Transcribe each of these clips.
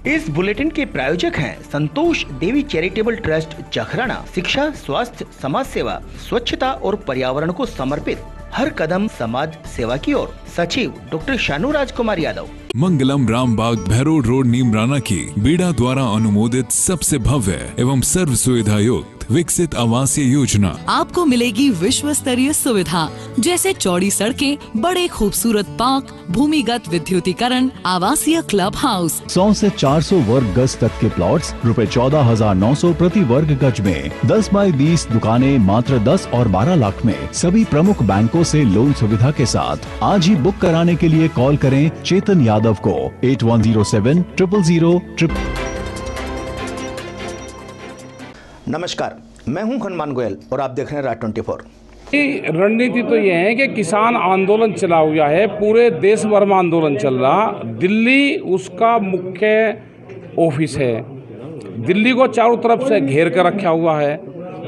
इस बुलेटिन के प्रायोजक हैं संतोष देवी चैरिटेबल ट्रस्ट जखराना। शिक्षा, स्वास्थ्य, समाज सेवा, स्वच्छता और पर्यावरण को समर्पित हर कदम समाज सेवा की ओर। सचिव डॉक्टर शानू राजकुमार यादव। मंगलम रामबाग भैरोड रोड नीमराना की बीडा द्वारा अनुमोदित सबसे भव्य एवं सर्व सुविधा युक्त विकसित आवासीय योजना। आपको मिलेगी विश्व स्तरीय सुविधा जैसे चौड़ी सड़कें, बड़े खूबसूरत पार्क, भूमिगत विद्युतीकरण, आवासीय क्लब हाउस। 100 से 400 वर्ग गज तक के प्लॉट्स रुपए 14,900 प्रति वर्ग गज में। 10 बाई 20 दुकानें मात्र 10 और 12 लाख में। सभी प्रमुख बैंकों से लोन सुविधा के साथ। आज ही बुक कराने के लिए कॉल करें चेतन यादव को 8107 000। नमस्कार, मैं हूं हनुमान गोयल और आप देख रहे हैं राज 24। रणनीति तो ये है कि किसान आंदोलन चला हुआ है, पूरे देश भर में आंदोलन चल रहा। दिल्ली उसका मुख्य ऑफिस है। दिल्ली को चारों तरफ से घेर कर रखा हुआ है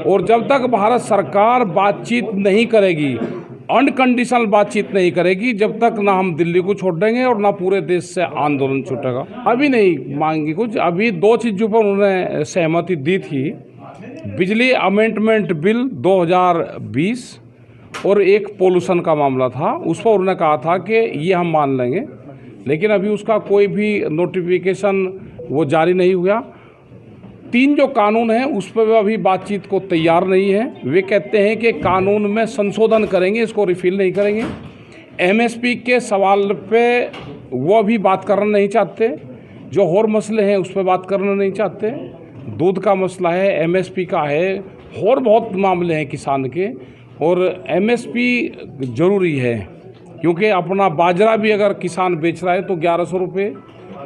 और जब तक भारत सरकार बातचीत नहीं करेगी, अनकंडीशनल बातचीत नहीं करेगी, जब तक ना हम दिल्ली को छोड़ देंगे और ना पूरे देश से आंदोलन छूटेगा। अभी नहीं मांगी कुछ, अभी 2 चीज़ों पर उन्होंने सहमति दी थी। बिजली अमेंडमेंट बिल 2020 और एक पोल्यूशन का मामला था, उस पर उन्होंने कहा था कि ये हम मान लेंगे, लेकिन अभी उसका कोई भी नोटिफिकेशन वो जारी नहीं हुआ। 3 जो कानून हैं उस पर वे अभी बातचीत को तैयार नहीं है। वे कहते हैं कि कानून में संशोधन करेंगे, इसको रिफिल नहीं करेंगे। MSP के सवाल पे वो अभी बात करना नहीं चाहते। जो और मसले हैं उस पर बात करना नहीं चाहते। दूध का मसला है, MSP का है, और बहुत मामले हैं किसान के। और MSP ज़रूरी है क्योंकि अपना बाजरा भी अगर किसान बेच रहा है तो 1100 रुपये,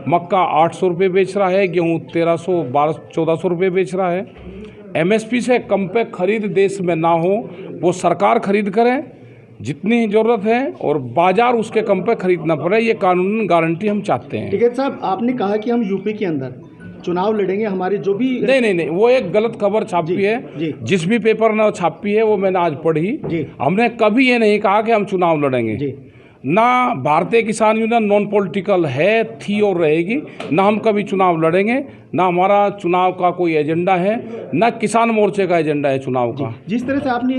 मक्का 800 रुपये बेच रहा है, गेहूँ 1300, 1400 रुपये बेच रहा है। MSP से कम पे खरीद देश में ना हो, वो सरकार खरीद करे जितनी ज़रूरत है और बाजार उसके कम पे खरीदना पड़े। ये कानूनी गारंटी हम चाहते हैं। टिकैत साहब, आपने कहा कि हम यूपी के अंदर चुनाव लड़ेंगे, हमारी जो भी नहीं, वो एक गलत खबर छापी है। जिस भी पेपर ने छापी है वो मैंने आज पढ़ी। हमने कभी ये नहीं कहा कि हम चुनाव लड़ेंगे। ना भारतीय किसान यूनियन नॉन पॉलिटिकल है, थी और रहेगी। ना हम कभी चुनाव लड़ेंगे, ना हमारा चुनाव का कोई एजेंडा है, ना किसान मोर्चे का एजेंडा है चुनाव का। जिस तरह से आपने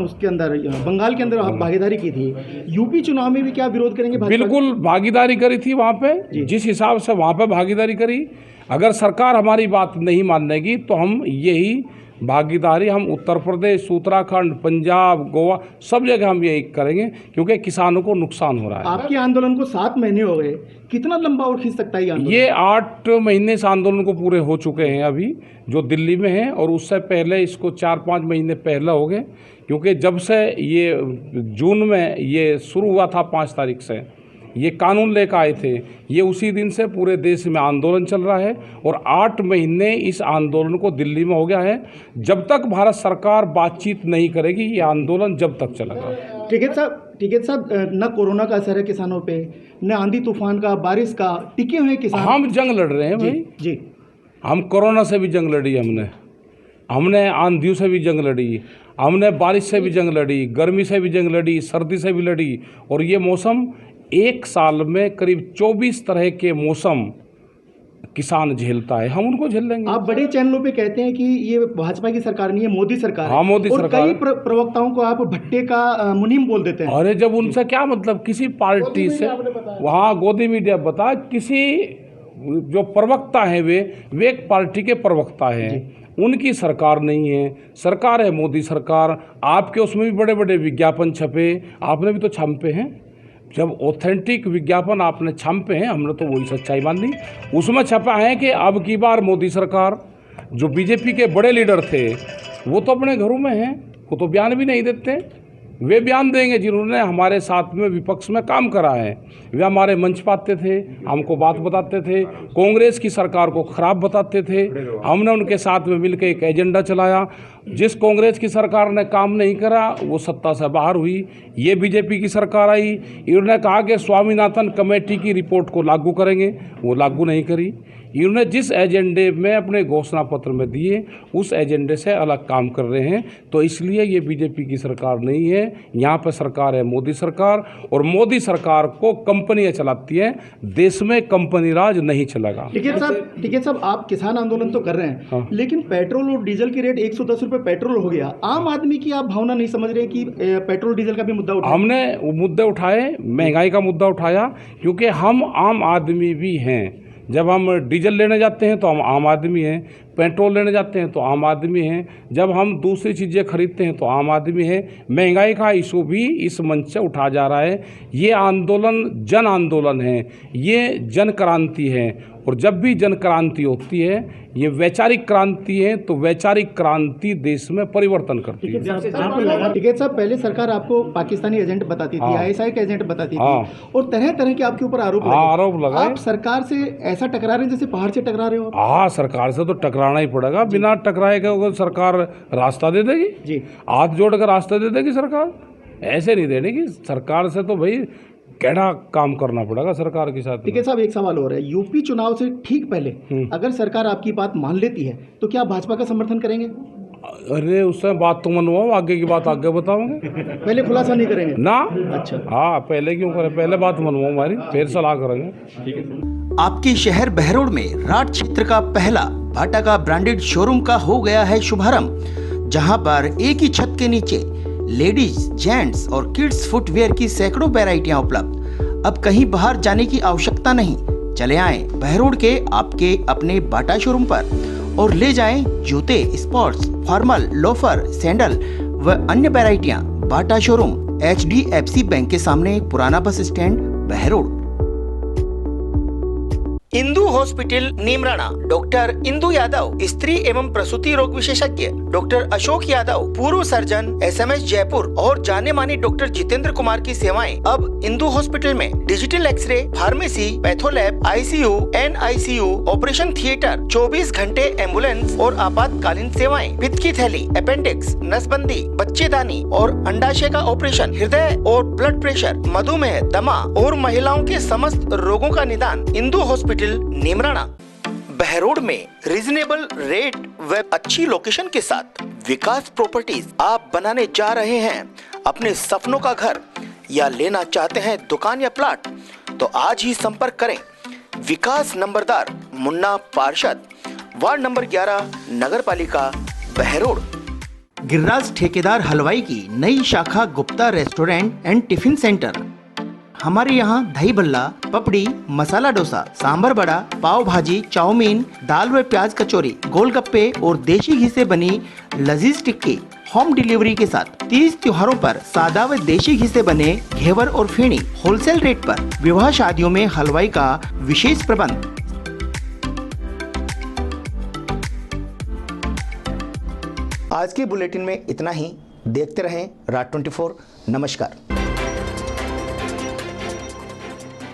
उसके अंदर बंगाल के अंदर भागीदारी की थी, यूपी चुनाव में भी क्या विरोध करेंगे? बिल्कुल भागीदारी करी थी वहाँ पे, जिस हिसाब से वहाँ पे भागीदारी करी। अगर सरकार हमारी बात नहीं मानेगी तो हम यही भागीदारी हम उत्तर प्रदेश, उत्तराखंड, पंजाब, गोवा, सब जगह हम यही करेंगे क्योंकि किसानों को नुकसान हो रहा है। आपके आंदोलन को 7 महीने हो गए, कितना लंबा और खींच सकता है ये आंदोलन? ये 8 महीने से आंदोलन को पूरे हो चुके हैं अभी, जो दिल्ली में है, और उससे पहले इसको 4-5 महीने पहले हो गए क्योंकि जब से ये जून में ये शुरू हुआ था, 5 तारीख से ये कानून लेकर आए थे, ये उसी दिन से पूरे देश में आंदोलन चल रहा है और 8 महीने इस आंदोलन को दिल्ली में हो गया है। जब तक भारत सरकार बातचीत नहीं करेगी ये आंदोलन जब तक चलेगा। टिकैत साहब, न कोरोना का असर है किसानों पे, न आंधी तूफान का, बारिश का, टिके हुए किसान। हम जंग लड़ रहे हैं भाई। हम कोरोना से भी जंग लड़ी, हमने आंधियों से भी जंग लड़ी, हमने बारिश से भी जंग लड़ी, गर्मी से भी जंग लड़ी, सर्दी से भी लड़ी। और ये मौसम, एक साल में करीब 24 तरह के मौसम किसान झेलता है, हम उनको झेल लेंगे। आप बड़े चैनलों पे कहते हैं कि ये भाजपा की सरकार नहीं है, मोदी सरकार है। हाँ, मोदी सरकार। और कई प्रवक्ताओं को आप भट्टे का मुनीम बोल देते हैं। अरे जब उनसे क्या मतलब, किसी पार्टी से, वहाँ गोदी मीडिया बता, किसी जो प्रवक्ता है वे एक पार्टी के प्रवक्ता हैं, उनकी सरकार नहीं है, सरकार है मोदी सरकार। आपके उसमें भी बड़े बड़े विज्ञापन छपे, आपने भी तो छापे हैं। जब ऑथेंटिक विज्ञापन आपने छापे हैं, हमने तो वही सच्चाई मान ली। उसमें छपा है कि अब की बार मोदी सरकार, जो बीजेपी के बड़े लीडर थे वो तो अपने घरों में हैं, वो तो बयान भी नहीं देते। वे बयान देंगे जिन्होंने हमारे साथ में विपक्ष में काम करा है। वे हमारे मंच पाते थे, हमको बात बताते थे, कांग्रेस की सरकार को खराब बताते थे। हमने उनके साथ में मिलकर एक एजेंडा चलाया। जिस कांग्रेस की सरकार ने काम नहीं करा वो सत्ता से बाहर हुई, ये बीजेपी की सरकार आई, इन्होंने कहा कि स्वामीनाथन कमेटी की रिपोर्ट को लागू करेंगे, वो लागू नहीं करी। इन्होंने जिस एजेंडे में अपने घोषणा पत्र में दिए उस एजेंडे से अलग काम कर रहे हैं। तो इसलिए ये बीजेपी की सरकार नहीं है, यहाँ पर सरकार है मोदी सरकार, और मोदी सरकार को कंपनियां चलाती हैं, देश में कंपनी राज नहीं चलेगा। टिकैत साहब, आप किसान आंदोलन तो कर रहे हैं, हाँ। लेकिन पेट्रोल और डीजल की रेट 110 रुपए पेट्रोल हो गया। आम आदमी की आप भावना नहीं समझ रहे कि पेट्रोल डीजल का भी मुद्दा उठाया? हमने वो मुद्दे उठाए, महंगाई का मुद्दा उठाया, क्योंकि हम आम आदमी भी हैं। जब हम डीजल लेने जाते हैं तो हम आम आदमी हैं, पेट्रोल लेने जाते हैं तो आम आदमी हैं, जब हम दूसरी चीज़ें खरीदते हैं तो आम आदमी हैं। महंगाई का इशू भी इस मंच से उठा जा रहा है। ये आंदोलन जन आंदोलन है, ये जन क्रांति है, और जब भी जन क्रांति होती है ये वैचारिक क्रांति है, तो वैचारिक क्रांति देश में परिवर्तन करती है। टिकैत साहब, पहले सरकार आपको पाकिस्तानी एजेंट बताती थी, ISI के एजेंट बताती थी, और तरह तरह के आपके ऊपर आरोप लगे। आप सरकार से ऐसा टकरा रहे हैं जैसे पहाड़ से टकरा रहे हो। हाँ, सरकार से तो टकराना ही पड़ेगा, बिना टकराए के सरकार रास्ता दे देगी जी, हाथ जोड़ कर रास्ता दे देगी सरकार, ऐसे नहीं देने की। सरकार से तो भाई कैडा काम करना पड़ेगा सरकार के साथ। टिकैत साहब, एक सवाल और है, यूपी चुनाव से ठीक पहले अगर सरकार आपकी बात मान लेती है तो क्या भाजपा का समर्थन करेंगे? अरे उससे बात तो मनवाओ, आगे की बात आगे बताओगे, पहले खुलासा नहीं करेंगे ना? अच्छा, हाँ, पहले क्यों करें, पहले बात मनवाओ हमारी, फिर सलाह करेंगे। आपके शहर बहरोड में राट क्षेत्र का पहला बाटा का ब्रांडेड शोरूम का हो गया है शुभारंभ, जहां पर एक ही छत के नीचे लेडीज, जेंट्स और किड्स फुटवेयर की सैकड़ों वैरायटियां उपलब्ध। अब कहीं बाहर जाने की आवश्यकता नहीं, चले आएं बहरोड के आपके अपने बाटा शोरूम पर और ले जाएं जूते, स्पोर्ट्स, फॉर्मल, लोफर, सैंडल व अन्य वैरायटियां। बाटा शोरूम HDFC बैंक के सामने, पुराना bus stand, Behror. Indu hospital Neemrana, doctor Indu Yadav, स्त्री एवं प्रसूति रोग विशेषज्ञ, डॉक्टर अशोक यादव, पूर्व सर्जन, SMS जयपुर, और जाने माने डॉक्टर जितेंद्र कुमार की सेवाएं अब इंदु हॉस्पिटल में। Digital X-ray, pharmacy, pathlab, ICU, NICU, operation theatre, 24 घंटे एम्बुलेंस और आपातकालीन सेवाएं, पित्त की थैली, अपेंडिक्स, नसबंदी, बच्चेदानी और अंडाशय का ऑपरेशन, हृदय और ब्लड प्रेशर, मधुमेह, दमा और महिलाओं के समस्त रोगों का निदान। इंदु हॉस्पिटल नीमराणा, बहरोड में रीजनेबल रेट व अच्छी लोकेशन के साथ विकास प्रॉपर्टीज। आप बनाने जा रहे हैं अपने सपनों का घर या लेना चाहते हैं दुकान या प्लाट, तो आज ही संपर्क करें विकास नंबरदार मुन्ना पार्षद, वार्ड नंबर 11, नगर पालिका, बहरोड। गिरिराज ठेकेदार हलवाई की नई शाखा Gupta restaurant and tiffin centre. हमारे यहाँ दही बल्ला, पपड़ी, मसाला डोसा, सांभर बड़ा, पाव भाजी, चाउमीन, दाल व प्याज कचौरी, गोलगप्पे और देशी घी से बनी लजीज टिक्की होम डिलीवरी के साथ 30 त्योहारों पर सादा व देशी घी से बने घेवर और फेणी होलसेल रेट पर। विवाह शादियों में हलवाई का विशेष प्रबंध। आज के बुलेटिन में इतना ही। देखते रहें रात 24। नमस्कार।